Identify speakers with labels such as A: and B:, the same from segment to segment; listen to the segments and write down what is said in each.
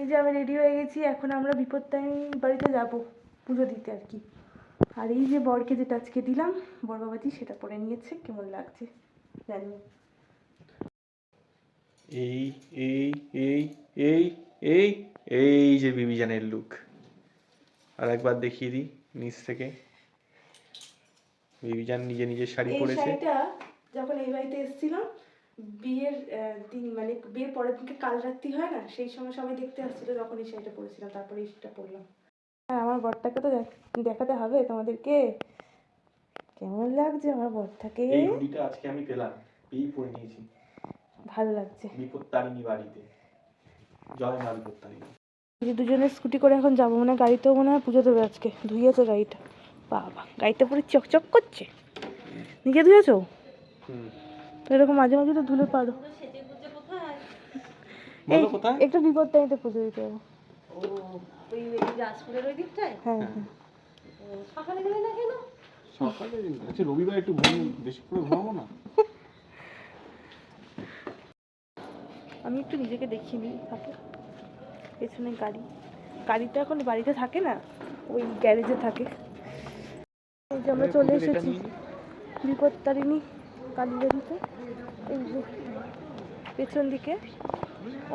A: এই যে আমি রেডি হয়ে গেছি, এখন আমরা বিপত্তারিণী বাড়িতে যাব পুজো দিতে আর কি। আর এই যে বরকে যেটা আজকে দিলাম বর বাবাজি, সেটা পরে নিয়েছে, কেমন লাগছে জানি।
B: এই এই এই এই এই এই যে বিবিজানের লুক, আর একবার দেখিয়ে দিই নিচ থেকে। বিবিজান নিজে নিজে শাড়ি পরেছে।
A: এই শাড়িটা যখন এই বাড়িতে এসেছিলাম বিয়ের দিন, মানে বিয়ের পরের দিনকে কাল রাত্রি হয় না, সেই সময় সবাই দেখতে আসছিল, যখন এই শাড়িটা পরেছিলাম, তারপরে এই শাড়িটা পরলাম। হ্যাঁ, আমার বরটাকে তো দেখাতে হবে তোমাদেরকে, কেমন লাগছে আমার বরটাকে।
B: এই হুডিটা আজকে আমি পেলাম, এই পরে নিয়েছি,
A: ভালো লাগছে।
B: বিপত্তারিণী বাড়িতে, জয় মা বিপত্তারিণী।
A: দুজনে স্কুটি করে এখন যাবো, মানে গাড়িতেও মনে হয় পুজো দেবে আজকে। ধুইয়েছে গাড়িটা, বাবা গাড়িটা পুরো চকচক করছে। নিজে ধুয়েছো? তো এরকম মাঝে মাঝে তো ধুলে পারো। একটু বিপত্তারিণীতে পুজো দিতে হবে। হ্যাঁ হ্যাঁ।
B: সকালে গেলে না কেন? সকালে আচ্ছা, রবিবার একটু বেশি করে ঘুমাবো না।
A: আমি একটু নিজেকে দেখিয়ে নিই, থাকে পেছনে গাড়িটা এখন বাড়িতে থাকে না, ওই গ্যারেজে থাকে। এই যে আমরা চলে এসেছি বিপত্তারিণী কালীবাড়িতে। এই যে পেছন দিকে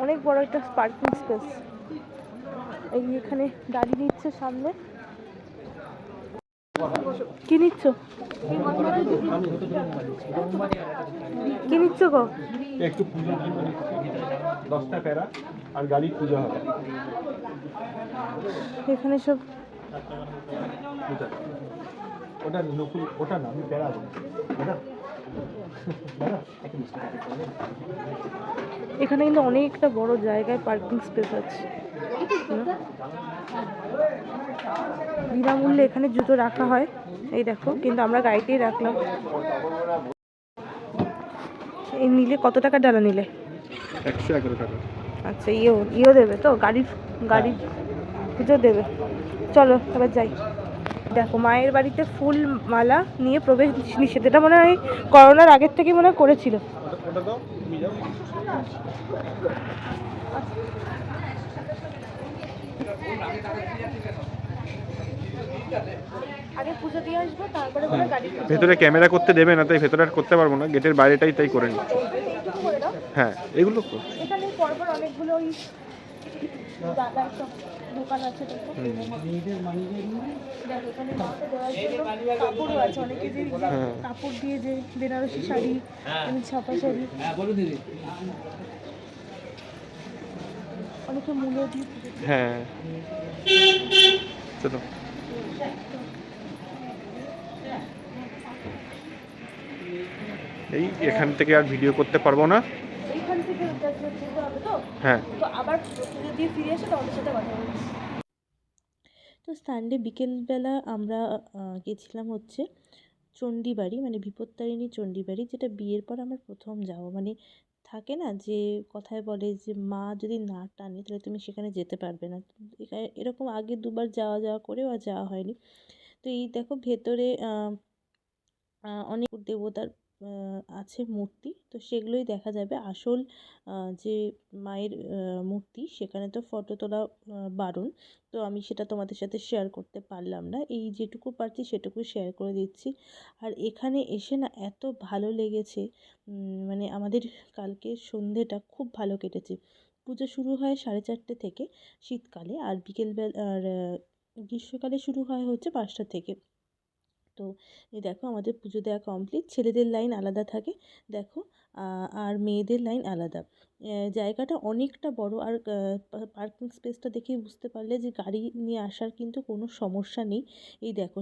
A: অনেক বড় একটা পার্কিং স্পেস, এই এখানে গাড়ি নিচ্ছে সামনে। কি নিচ্ছ কি নিচ্ছ গো?
B: একটু পূজা 10টা প্যারা আর গাড়ি পূজা হবে
A: এখানে সব।
B: ওটা নকুল, ওটা না, আমি প্যারা দেবো।
A: এখানে কিন্তু অনেকটা বড় জায়গায় পার্কিং স্পেস আছে, বিনামূল্যে এখানে জুতো রাখা হয়। এই দেখো, কিন্তু আমরা গাড়িতেই রাখলাম। এই নিলে কত টাকা ডালা নিলে?
B: 111 টাকা।
A: আচ্ছা, ইও দেবে তো, গাড়ি পুজো দেবে। চলো এবার যাই। দেখো, মায়ের বাড়িতে ফুল মালা নিয়ে প্রবেশ নিষেধ, এটা মনে হয় করোনার আগের থেকে মনে হয় করেছিল। আগে পুজো দিয়ে আসবো, তারপরে বলে গাড়ি।
B: ভেতরে ক্যামেরা করতে দেবে না, তাই ভেতরে আর করতে পারবো না, গেটের বাইরেটাই তাই করে নিই। হ্যাঁ, এগুলো তো
A: এখানে পরপর অনেকগুলো ওই দাদার সব দোকান আছে। দেখো এখানে কাপড়ও আছে, অনেকে যে কাপড় দিয়ে যে বেনারসি শাড়ি, ছাপা শাড়ি, অনেকে মূল্য দিয়ে।
B: হ্যাঁ, চলো। এই এখান থেকে আর ভিডিও করতে পারবো না,
A: এইখান থেকে যেতে হবে তো।
B: হ্যাঁ,
A: তো আবার যদি ফিরে আসে তোমাদের সাথে কথা বলবো। তো সানডে বিকেলবেলা আমরা গেছিলাম হচ্ছে চণ্ডীবাড়ি, মানে বিপত্তারিণী চণ্ডীবাড়ি, যেটা বিয়ের পর আমার প্রথম যাওয়া। মানে থাকে না যে কথায় বলে যে মা যদি না টানে তাহলে তুমি সেখানে যেতে পারবে না। এরকম আগে দুবার যাওয়া করেও আর যাওয়া হয়নি। তো এই দেখো ভেতরে অনেক দেবতার আছে মূর্তি, তো সেগুলোই দেখা যাবে। আসল যে মায়ের মূর্তি, সেখানে তো ফটো তোলা বারণ, তো আমি সেটা তোমাদের সাথে শেয়ার করতে পারলাম না। এই যেটুকু পারছি সেটুকু শেয়ার করে দিচ্ছি। আর এখানে এসে না এত ভালো লেগেছে, মানে আমাদের কালকে সন্ধেটা খুব ভালো কেটেছে। পুজো শুরু হয় 4:30 থেকে শীতকালে, আর আর গ্রীষ্মকালে শুরু হয় হচ্ছে 5টা থেকে। তো এই দেখো আমাদের পুজো দেওয়া কমপ্লিট। ছেলেদের লাইন আলাদা থাকে দেখো, আর মেয়েদের লাইন আলাদা। জায়গাটা অনেকটা বড়, আর পার্কিং স্পেসটা দেখেই বুঝতে পারলে যে গাড়ি নিয়ে আসার কিন্তু কোনো সমস্যা নেই। এই দেখো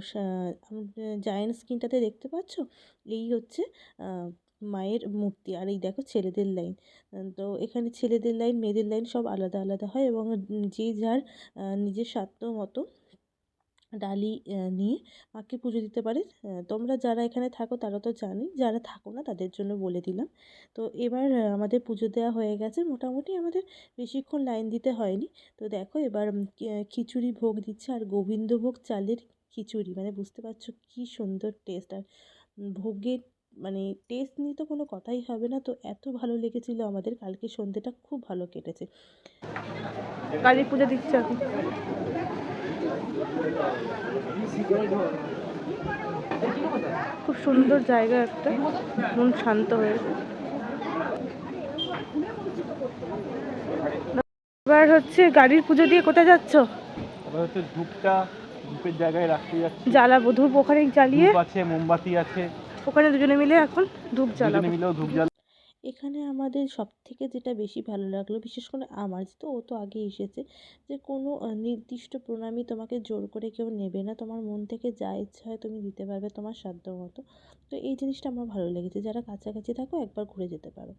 A: জায়ান্ট স্ক্রিনটাতে দেখতে পাচ্ছ, এই হচ্ছে মায়ের মূর্তি। আর এই দেখো ছেলেদের লাইন। তো এখানে ছেলেদের লাইন মেয়েদের লাইন সব আলাদা আলাদা হয়, এবং যে যার নিজের সাধ্য মতো ডালি নিয়ে মাকে পুজো দিতে পারে। তোমরা যারা এখানে থাকো তারা তো জানোই, যারা থাকো না তাদের জন্য বলে দিলাম। তো এবার আমাদের পুজো দেওয়া হয়ে গেছে, মোটামুটি আমাদের বেশিক্ষণ লাইন দিতে হয়নি। তো দেখো এবার খিচুড়ি ভোগ দিচ্ছে, আর গোবিন্দভোগ চালের খিচুড়ি, মানে বুঝতে পারছো কী সুন্দর টেস্ট। আর ভোগের মানে টেস্ট নিয়ে তো কোনো কথাই হবে না। তো এত ভালো লেগেছিলো আমাদের, কালকে সন্ধ্যেটা খুব ভালো কেটেছে। কালী পুজো দিচ্ছে এখন। খুব সুন্দর জায়গা একটা, মন শান্ত হয়ে। এবার হচ্ছে গাড়ির পুজো দিয়ে কোথায় যাচ্ছ?
B: এবার হচ্ছে ধূপের জায়গায় রাখতে যাচ্ছি।
A: জ্বালাবো ধূপ, ওখানে জ্বালিয়ে
B: আছে, মোমবাতি আছে,
A: ওখানে দুজনে মিলে এখন ধূপ জ্বালাবো।
B: মিলেও ধূপ জ্বাল।
A: এখানে আমাদের সবথেকে যেটা বেশি ভালো লাগলো, বিশেষ করে আমার, তো ও তো আগে এসেছে, যে কোনো নির্দিষ্ট প্রণামী তোমাকে জোর করে কেউ নেবে না, তোমার মন থেকে যা ইচ্ছা হয় তুমি দিতে পারবে তোমার সাধ্য মতো। তো এই জিনিসটা আমার ভালো লেগেছে, যারা কাছাকাছি থাকো একবার ঘুরে যেতে পারো।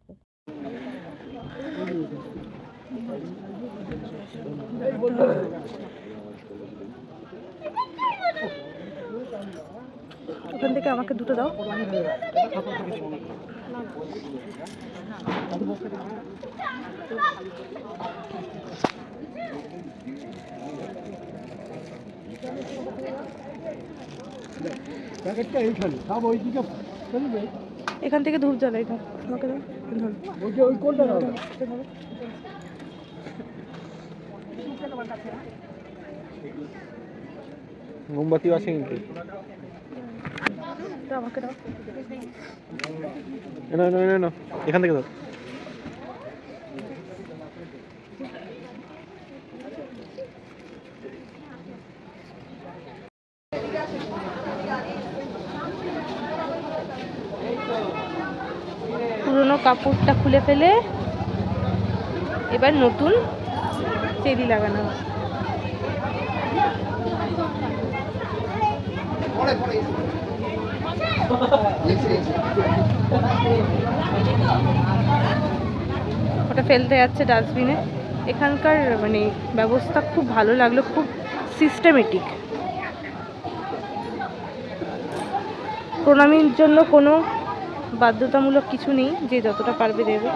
A: ওখান থেকে আমাকে দুটো দাও। এখান থেকে ধূপ জ্বালাই দাও আমাকে, দাও।
B: মোমবাতিও আছে কিন্তু।
A: আমাকে দাও।
B: না, এখান থেকে দাও।
A: পুরোনো কাপড়টা খুলে ফেলে এবার নতুন চেরি লাগানো। ওটা ফেলতে যাচ্ছে ডাস্টবিনে। এখানকার মানে ব্যবস্থা খুব ভালো লাগলো, খুব সিস্টেমেটিক। প্রণামীর জন্য কোনো বাধ্যতামূলক কিছু নেই, যে যতটা পারবে দেবে।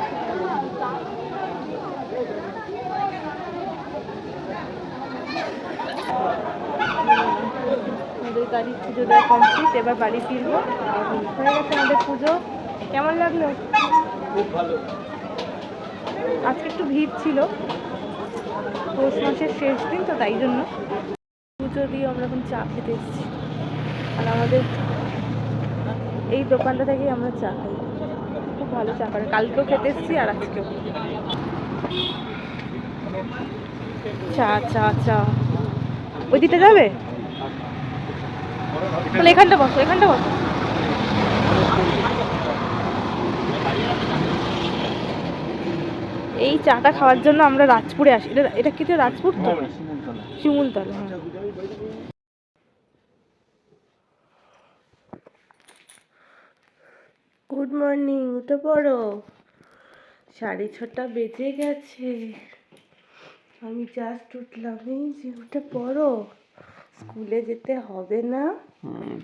A: আমাদের গাড়ির পুজো দেওয়া কমপ্লিট, এবার বাড়ি ফিরবো। হয়ে গেছে আমাদের পুজো। কেমন লাগলো?
B: খুব ভালো।
A: আজকে একটু ভিড় ছিল, পৌষ মাসের শেষ দিন তো, তাই জন্য। পুজো দিয়ে আমরা এখন চা খেতে এসেছি, আর আমাদের এই দোকানটা থেকেই আমরা চা খাই। খুব ভালো চা করে, কালকেও খেতে এসেছি আর আজকেও। চা চা চা ওই দিতে যাবে? তাহলে এখানটা বসো, এখানটা বসো। এই চাটা খাওয়ার জন্য আমরা রাজপুরে আসি। এটা কি রাজপুর তো? শিমুলতলা। হ্যাঁ। গুড মর্নিং, উঠে পড়ো। 6:30 বেজে গেছে, আমি জাস্ট উঠলাম। এই যে উঠে পড়ো, স্কুলে যেতে হবে না?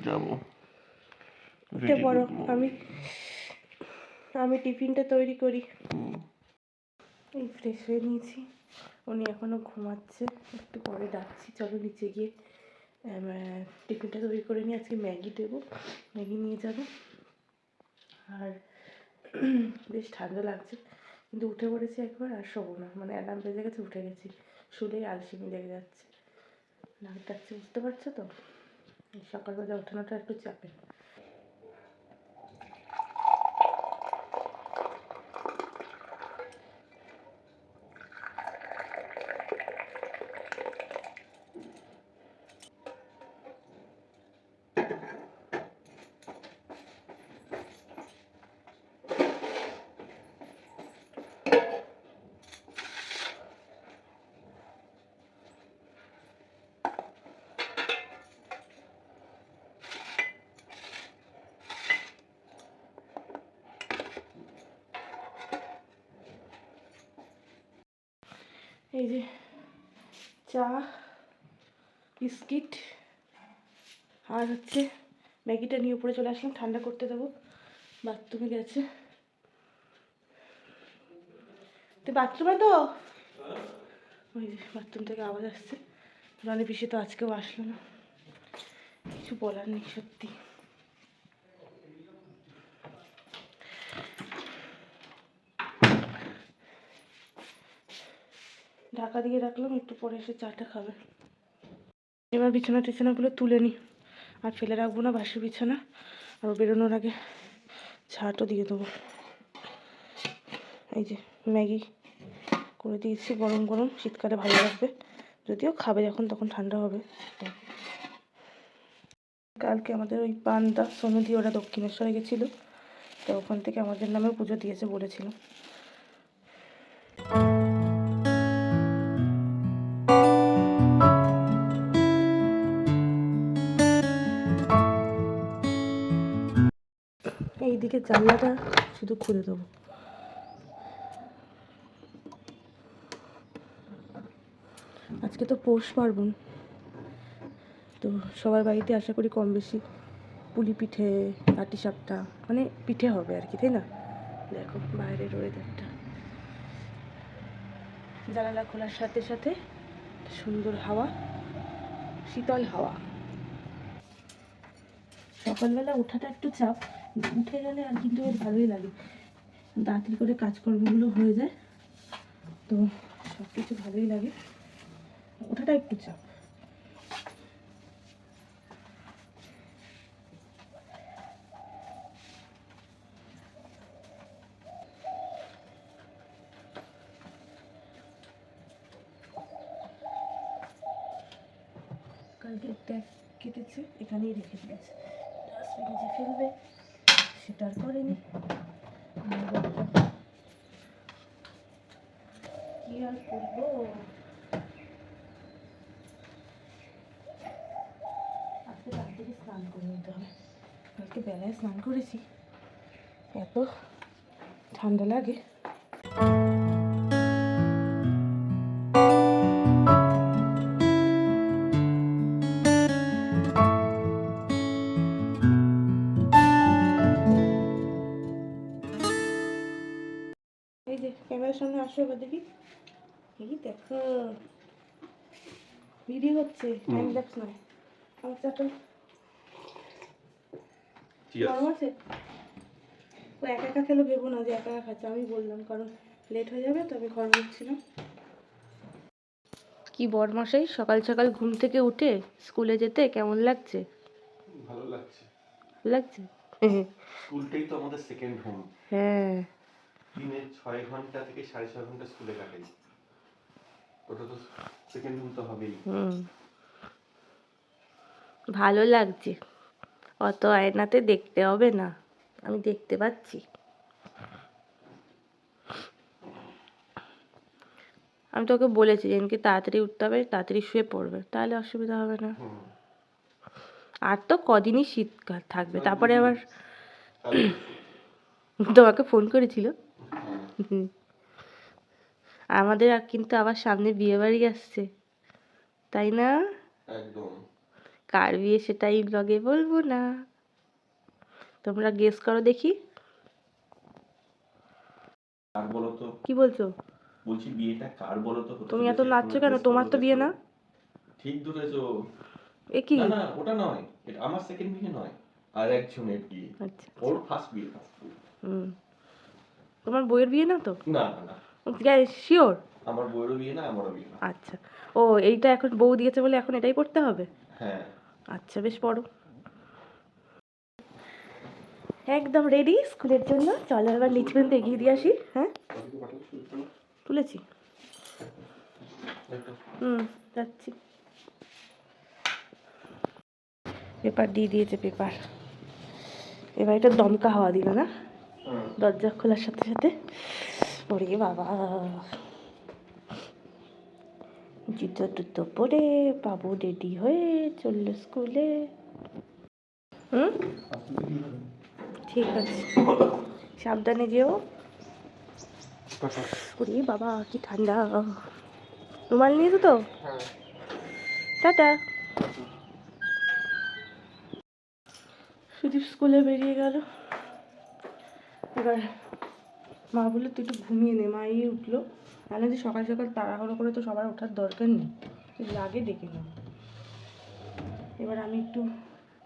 B: যাবো।
A: উঠে পড়ো। আমি টিফিনটা তৈরি করি। এই ফ্রেশ হয়ে নিয়েছি, উনি এখনো ঘুমাচ্ছে, একটু পরে ডাকছি। চলো নিচে গিয়ে টিফিনটা তৈরি করে নিয়ে। আজকে ম্যাগি দেবো, ম্যাগি নিয়ে যাবো। আর বেশ ঠান্ডা লাগছে, কিন্তু উঠে পড়েছি একবার, আর শোবো না। মানে অ্যালার্ম বেজে গেছে, উঠে গেছি, শুলেই আলসেমি লেগে যাচ্ছে। নাক ডাকছে, বুঝতে পারছো তো? সকালবেলা ওঠানোটা একটু চাপের। এই যে চা, বিস্কিট, আর হচ্ছে ম্যাগিটা নিয়ে উপরে চলে আসলাম, ঠান্ডা করতে দেবো। বাথরুমে গেছে। তুই বাথরুমে তো? ওই যে বাথরুম থেকে আওয়াজ আসছে। রানী পিসি তো আজকেও আসলো না, কিছু বলার নেই সত্যি। ঢাকা দিয়ে রাখলাম, একটু পরে এসে চাটা খাবে। এবার বিছানা টিছানাগুলো তুলে নিই, আর ফেলে রাখবো না বাসি বিছানা। আর বেরোনোর আগে ঝাঁটও দিয়ে দেবো। এই যে ম্যাগি করে দিয়েছি গরম গরম, শীতকালে ভালো লাগবে, যদিও খাবে যখন তখন ঠান্ডা হবে। কালকে আমাদের ওই পান্ডা সমিতি ওরা দক্ষিণেশ্বরে গেছিলো, তো ওখান থেকে আমাদের নামে পুজো দিয়েছে বলেছিল। এইদিকে জানলাটা শুধু খুলে দেবো। আজকে তো পৌষ পার্বণ, তো সবার বাড়িতে আশা করি কম বেশি পুলি পিঠে, লাটি সাপটা, মানে পিঠে হবে আর কি, তাই না? দেখো বাইরের ওয়েদারটা, জানালা খোলার সাথে সাথে সুন্দর হাওয়া, শীতল হাওয়া। সকালবেলা ওঠাটা একটু চাপ, উঠে গেলে আর কিন্তু বেশ ভালোই লাগে, তাড়াতাড়ি করে কাজকর্মগুলো হয়ে যায়, তো সব কিছু ভালোই লাগে। ওঠাটা একটু চাপ। কালকে ট্যাগ কেটেছে, এখানেই রেখে দিয়েছে, ডাস্টবিনে যে ফেলবে সেটা আর করেনি। কি আর করবো, আজকে তাড়াতাড়ি স্নান করে নিতে হবে। কালকে বেলায় স্নান করেছি, এত ঠান্ডা লাগে। এই যে ক্যামেরার সামনে আসো, এবার দেখি। এই দেখো ভিডিও হচ্ছে, টাইম ল্যাপস নয়। আমার চাটা গরম আছে, ও একা একা খেলে ভেবো না যে একা একা খাচ্ছে, আমি বললাম কারণ লেট হয়ে যাবে, তো আমি ঘর মুছছিলাম। কি বরমশাই, সকাল সকাল ঘুম থেকে উঠে স্কুলে যেতে কেমন লাগছে?
B: ভালো লাগছে।
A: লাগছে?
B: স্কুলটাই তো আমাদের সেকেন্ড হোম।
A: হ্যাঁ,
B: দিনে 6 ঘন্টা থেকে 6.5 ঘন্টা স্কুলে কাটাই, ওটা তো সেকেন্ড হোম তো হবেই।
A: ভালো লাগছে, অত আয়নাতে দেখতে হবে না, আমি দেখতে পাচ্ছি। আমি তোকে বলেছি যেদিনকে তাড়াতাড়ি উঠতে হবে তাড়াতাড়ি শুয়ে পড়বে, তাহলে অসুবিধা হবে না। আর তো কদিনই শীতকাল থাকবে, তারপরে আবার তোমাকে ফোন করেছিল। আমাদের কিন্তু আবার সামনে বিয়ে বাড়ি আসছে, তাই না?
B: একদম।
A: কার বিয়ে সেটা এই ব্লগে বলবো না, তোমরা গেস করো দেখি।
B: কার বলো তো?
A: কি বলছো?
B: বলছি বিয়েটা কার বলো তো?
A: তুমি এত নাচছো কেন? তোমার তো বিয়ে না।
B: ঠিক ধরেছো।
A: এ কি?
B: না না, ওটা নয়, এটা আমার সেকেন্ড বিয়ে নয়, আর একজনের বিয়ে।
A: আচ্ছা,
B: ওর ফার্স্ট বিয়ে।
A: তোমার বইয়ের বিয়ে না তো?
B: না না না,
A: শিওর?
B: আমার বইয়েরও বিয়ে না, আমারও বিয়ে না।
A: আচ্ছা, ও এইটা এখন বউ দিয়েছে বলে এখন এটাই পড়তে হবে?
B: হ্যাঁ।
A: আচ্ছা, বেশ পড়ো। একদম রেডি স্কুলের জন্য, চলো এবার নিচ পর্যন্ত এগিয়ে দিয়ে আসি। হ্যাঁ, তুলেছি। যাচ্ছি। পেপার দিয়ে দিয়েছে, পেপার। এবার এটা দমকা হাওয়া দিল না, দরজা খোলার সাথে সাথে। ওরে বাবা, জুতো টুতো পরে বাবু রেডি হয়ে চললো স্কুলে। ঠিক আছে, সাবধানে যেও। ওরে বাবা কি ঠান্ডা, রুমাল নিয়েছো তো? টাটা। সুদীপ স্কুলে বেরিয়ে গেল, এবার মা বললো তুই একটু ঘুমিয়ে নে, মাই উঠলো। মানে যে সকাল সকাল তাড়াহুড়ো করে তো সবার ওঠার দরকার নেই, লাগে ডেকে নাও। এবার আমি একটু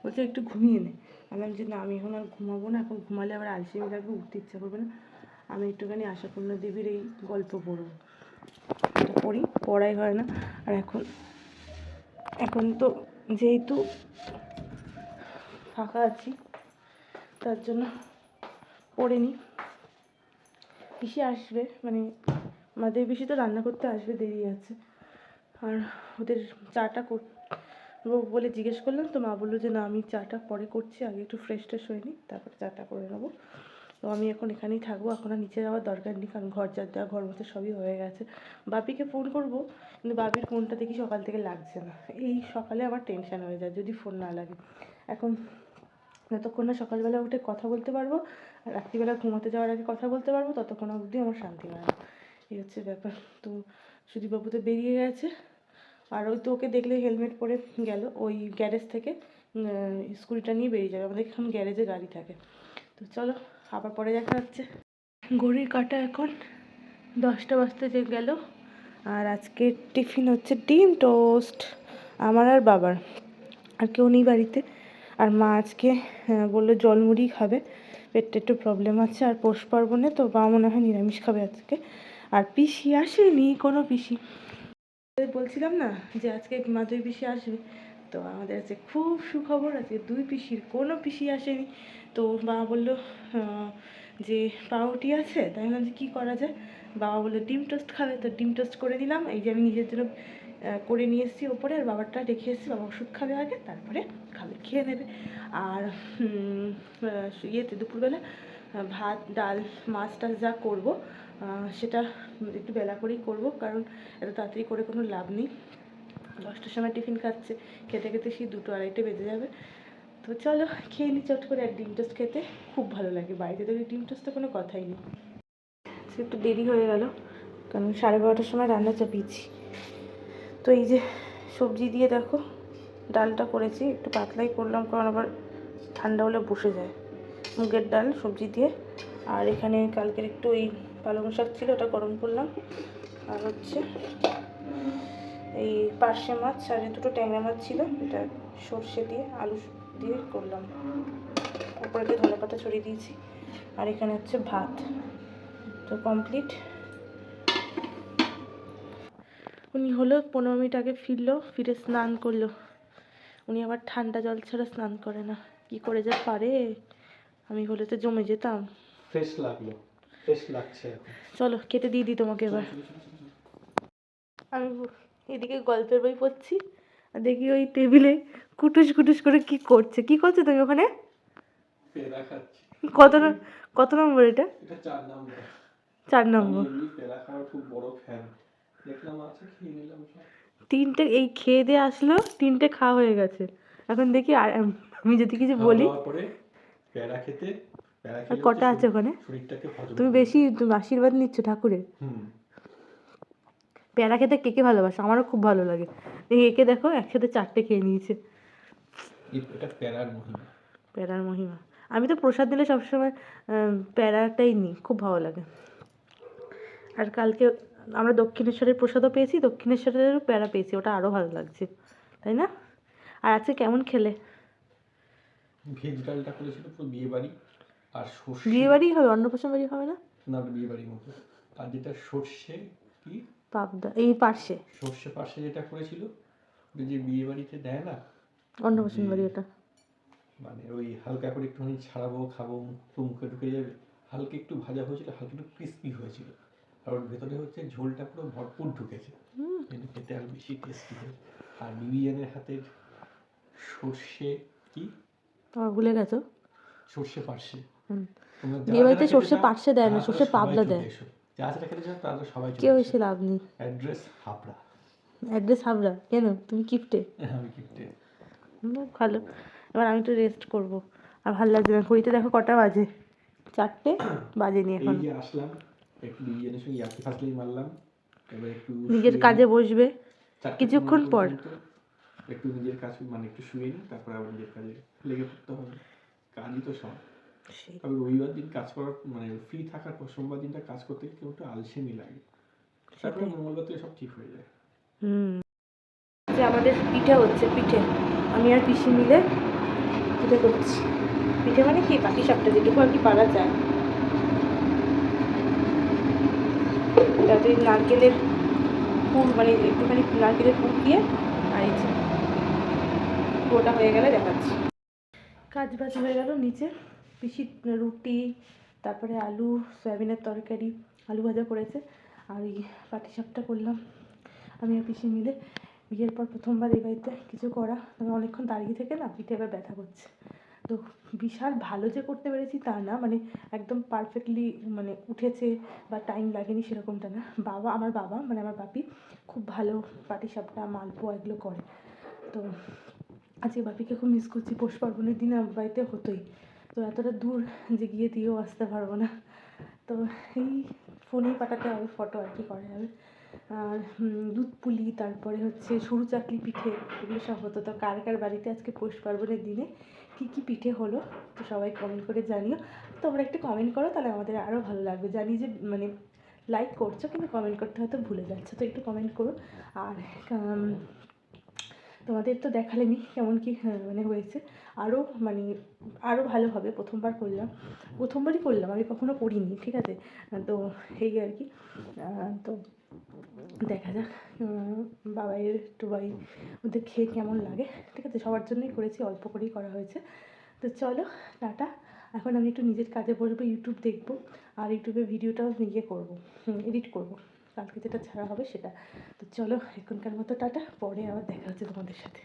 A: বলছে একটু ঘুমিয়ে নে, বললাম যে না আমি এখন আর ঘুমাবো না, এখন ঘুমালে আবার আলসেমি লাগবে, উঠতে ইচ্ছা করবে না, আমি একটুখানি আশাপূর্ণা দেবীর এই গল্প পড়বো। পড়াই হয় না। আর এখন তো যেহেতু ফাঁকা আছি তার জন্য পড়িনি। পিসি আসবে, মানে আমাদের পিসি তো রান্না করতে আসবে, দেরি আছে। আর ওদের চাটা করবো বলে জিজ্ঞেস করলাম, তো মা বললো যে না, আমি চাটা পরে করছি, আগে একটু ফ্রেশ হয়ে নিই, তারপর চাটা করে নেবো। তো আমি এখন এখানেই থাকবো, এখন আর নিচে যাওয়ার দরকার নেই, কারণ ঘর ঝাড় দেওয়া, ঘর মতো সবই হয়ে গেছে। বাপিকে ফোন করবো, কিন্তু বাপির ফোনটা দেখি সকাল থেকে লাগছে না। এই সকালে আমার টেনশান হয়ে যায় যদি ফোন না লাগে। এখন যতক্ষণ না সকালবেলা উঠে কথা বলতে পারবো আর রাত্রিবেলা ঘুমাতে যাওয়ার আগে কথা বলতে পারবো, ততক্ষণ অবধি আমার শান্তি হয় না। এই হচ্ছে ব্যাপার। তো সুদীপবাবু তো বেরিয়ে গেছে, আর ওই তো ওকে দেখলে হেলমেট পরে গেল ওই গ্যারেজ থেকে, স্কুটিটা নিয়ে বেরিয়ে যাবে। আমাদের এখন গ্যারেজে গাড়ি থাকে। তো চলো আবার পরে দেখা হচ্ছে। ঘড়ির কাঁটা এখন 10টা বাজতে যে গেল। আর আজকে টিফিন হচ্ছে ডিম টোস্ট, আমার আর বাবার, আর কেউ নেই বাড়িতে। আর মা আজকে বললো জলমুড়ি খাবে, পেটটা একটু প্রবলেম আছে, আর পৌষ পার্বণে তো মা মনে হয় নিরামিষ খাবে আজকে। আর পিসি আসেনি, কোনো পিসি। বলছিলাম না যে আজকে মাধবী পিসি আসবে, তো আমাদের আছে খুব সুখবর, আজকে 2 পিসির কোনো পিসি আসেনি। তো বাবা বললো যে পাউরুটি আছে, তাই ভাবলাম যে কী করা যায়। বাবা বললো ডিম টোস্ট খাবে, তো ডিম টোস্ট করে দিলাম। এই যে আমি নিজের জন্য করে নিয়ে এসেছি ওপরে, আর বাবারটা রেখে এসেছি, বাবা ওষুধ খাবে আগে, তারপরে খাবে, খেয়ে নেবে। আর ইয়েতে দুপুরবেলা ভাত ডাল মাছ টাছ যা করবো সেটা একটু বেলা করেই করবো, কারণ এত তাড়াতাড়ি করে কোনো লাভ নেই। 10টার সময় টিফিন খাচ্ছে, খেতে খেতে সেই 2টো 2:30 বেজে যাবে। তো চলো খেয়ে নিই চট করে। আর ডিম টোস্ট খেতে খুব ভালো লাগে, বাড়িতে তো ডিম টোস্ট তো কোনো কথাই নেই। একটু দেরি হয়ে গেল, কারণ 12:30টার সময় রান্না চাপিয়েছি। তো এই যে সবজি দিয়ে দেখো ডালটা করেছি, একটু পাতলাই করলাম, কারণ আবার ঠান্ডা হলে বসে যায়। মুগের ডাল সবজি দিয়ে। আর এখানে কালকের একটু ওই পালং শাক ছিল, ওটা গরম করলাম। আর হচ্ছে এই পার্শে মাছ আর 2টো ট্যাংরা মাছ ছিল, এটা সর্ষে দিয়ে আলু দিয়ে করলাম। উপরে ধনে পাতা ছড়িয়ে দিয়েছি। আর এখানে হচ্ছে ভাত, তো কমপ্লিট। উনি হলো 15 মিনিট আগে ফিরে স্নান করলো। উনি আবার ঠান্ডা জল ছাড়া স্নান করে না, কি করে যে পারে, আমি হলে তো জমে যেতাম।
B: ফ্রেশ লাগছে এখন।
A: চলো খেতে দিয়ে দিই তোমাকে এবার। আমি এদিকে গল্পের বই পড়ছি, আর দেখি ওই টেবিলে কুটুস করে কি করছো তুমি ওখানে?
B: পেড়া খাচ্ছি।
A: কত নম্বর এটা?
B: এটা 4 নম্বর।
A: 4 নম্বর।
B: আমি পেড়া খাওয়ার খুব বড় ফ্যান, দেখলাম আছে খেয়ে নিলাম সব।
A: 3টে এই খেয়ে দিয়ে আসলো, 3টে খাওয়া হয়ে গেছে। এখন দেখি আর আমি যদি কিছু বলি।
B: পরে পেড়া খেতে, পেড়া
A: আর
B: খেলে
A: কটা আছে ওখানে?
B: শরীরটাকে হজম
A: তুমি বেশি আশীর্বাদ নিচ্ছ ঠাকুরের। পেয়ারা খেতে কে কে ভালোবাসে, আমারও খুব ভালো লাগে। একে দেখো একসাথে 4টে খেয়ে নিয়েছে।
B: এটা পেড়ার মহিমা।
A: প্যারার মহিমা। আমি তো প্রসাদ দিলে সবসময় প্যারাটাই নিই, খুব ভালো লাগে। আর কালকে আমরা দক্ষিণেশ্বরের প্রসাদও পেয়েছি, দক্ষিণেশ্বরেরও প্যারা পেয়েছি, ওটা আরও ভালো লাগছে, তাই না? আর আজকে কেমন খেলে?
B: ভেজ ডালটা করেছিল পুরো বিয়ে বাড়ি, আর সর্ষে।
A: বিয়ে বাড়ি হবে, অন্নপ্রাশন বাড়ি হবে না?
B: না, বিয়ে বাড়ির মতো। আর যেটা সর্ষে কি
A: পাবদা, এই পার্শে
B: সর্ষে পাশে যেটা করেছিল, ওই যে বিয়ে বাড়িতে দেয় না,
A: অন্নপ্রাশন বাড়ি ওটা,
B: মানে ওই হালকা করে একটুখানি ছাড়াবো খাবো তো মুখে ঢুকে যাবে, হালকা একটু ভাজা হয়েছিল, হালকা একটু ক্রিস্পি হয়েছিল, আর ওর ভেতরে হচ্ছে ঝোলটা পুরো ভরপুর ঢুকেছে, কিন্তু খেতে আর বেশি টেস্টি হয়। আর বিবিয়ানের হাতের সর্ষে কি
A: ভুলে গেছো?
B: সর্ষে পার্শে।
A: বিয়ে বাড়িতে সর্ষে পার্শে দেয় না, সর্ষে পাবদা দেয়।
B: যা যেটা খেতে চাও তারা সবাই চলে
A: কেউ
B: আসে।
A: এসে লাভ নেই।
B: অ্যাড্রেস হাবড়া।
A: অ্যাড্রেস হাবড়া কেন? তুমি কিফটে?
B: আমি কিফটে।
A: ভালো। এবার আমি তো রেস্ট করবো, আর ভালো লাগছে না। ঘড়িতে দেখো কটা বাজে, 4টে বাজেনি এখন।
B: এই যে আসলাম, একটু বিবিয়ানের সঙ্গে ইয়ার্কি ফাসলেই মারলাম, এবার একটু
A: নিজের কাজে বসবে কিছুক্ষণ পর।
B: একটু নিজের কাজ, মানে একটু শুয়ে নিই, তারপর আবার নিজের কাজে লেগে পড়তে হবে। কাজই তো সব। তবে রবিবার দিন কাজ করার, মানে ফ্রি থাকার পর সোমবার দিনটা কাজ করতে কেউ একটু আলসেমি লাগে, তারপরে মঙ্গলবার থেকে সব ঠিক হয়ে যায়।
A: যে আমাদের পিঠে হচ্ছে, পিঠে আমি আর পিসি মিলে পিঠে করছি। পিঠে মানে কি, পাটি সাপটা যেটুকু আর কি পারা যায়। তাতে নারকেলের
C: পুর মানে একটুখানি নারকেলের পুর দিয়ে আর এই যে পুরোটা হয়ে গেলে দেখাচ্ছি। কাজ বাজ হয়ে গেল, নিচে পিসি রুটি, তারপরে আলু সয়াবিনের তরকারি, আলু ভাজা করেছে, আর এই পাটিসাপটা করলাম আমি আর পিসি মিলে। বিয়ের পর প্রথমবার এই বাড়িতে কিছু করা, আমি অনেকক্ষণ দাঁড়িয়ে থেকে না পিঠে এবার ব্যথা করছে। তো বিশাল ভালো যে করতে পেরেছি তা না, মানে একদম পারফেক্টলি মানে উঠেছে বা টাইম লাগেনি সেরকমটা না। আমার বাবা মানে আমার বাপি খুব ভালো পাটিসাপটা মালপোয়া এগুলো করে। তো আজকে বাপিকে খুব মিস করছি, পৌষ পার্বণের দিনে আমার বাড়িতে হতোই, তো এতটা দূর যে গিয়ে দিয়েও আসতে পারবো না, তো এই ফোনেই পাঠাতে হবে ফটো আর কি করা যাবে। আর দুধ পুলি, তারপরে হচ্ছে সরু চাকলি পিঠে, এগুলো সব হতো। তো কার কার বাড়িতে আজকে পৌষ পার্বণের দিনে কী কী পিঠে হলো তো সবাই কমেন্ট করে জানিও। তোমরা একটু কমেন্ট করো, তাহলে আমাদের আরও ভালো লাগবে। জানি যে মানে লাইক করছো কিন্তু কমেন্ট করতে হয়তো ভুলে যাচ্ছ, তো একটু কমেন্ট করো। আর তোমাদের তো দেখালেনি কেমন কী মানে হয়েছে, আরও মানে আরও ভালো হবে। প্রথমবারই করলাম, আমি কখনো করিনি, ঠিক আছে। তো এই আর কি, তো দেখা যাক বাবাইয়ের টুবাই ওদের খেয়ে কেমন লাগে, ঠিক আছে। সবার জন্যই করেছি, অল্প করেই করা হয়েছে। তো চলো টাটা, এখন আমি একটু নিজের কাজে বসবো, ইউটিউব দেখবো, আর ইউটিউবে ভিডিওটাও নিজে করবো, এডিট করবো, কালকে যেটা ছাড়া হবে সেটা। তো চলো এখনকার মতো টাটা, পরে আবার দেখা হচ্ছে তোমাদের সাথে।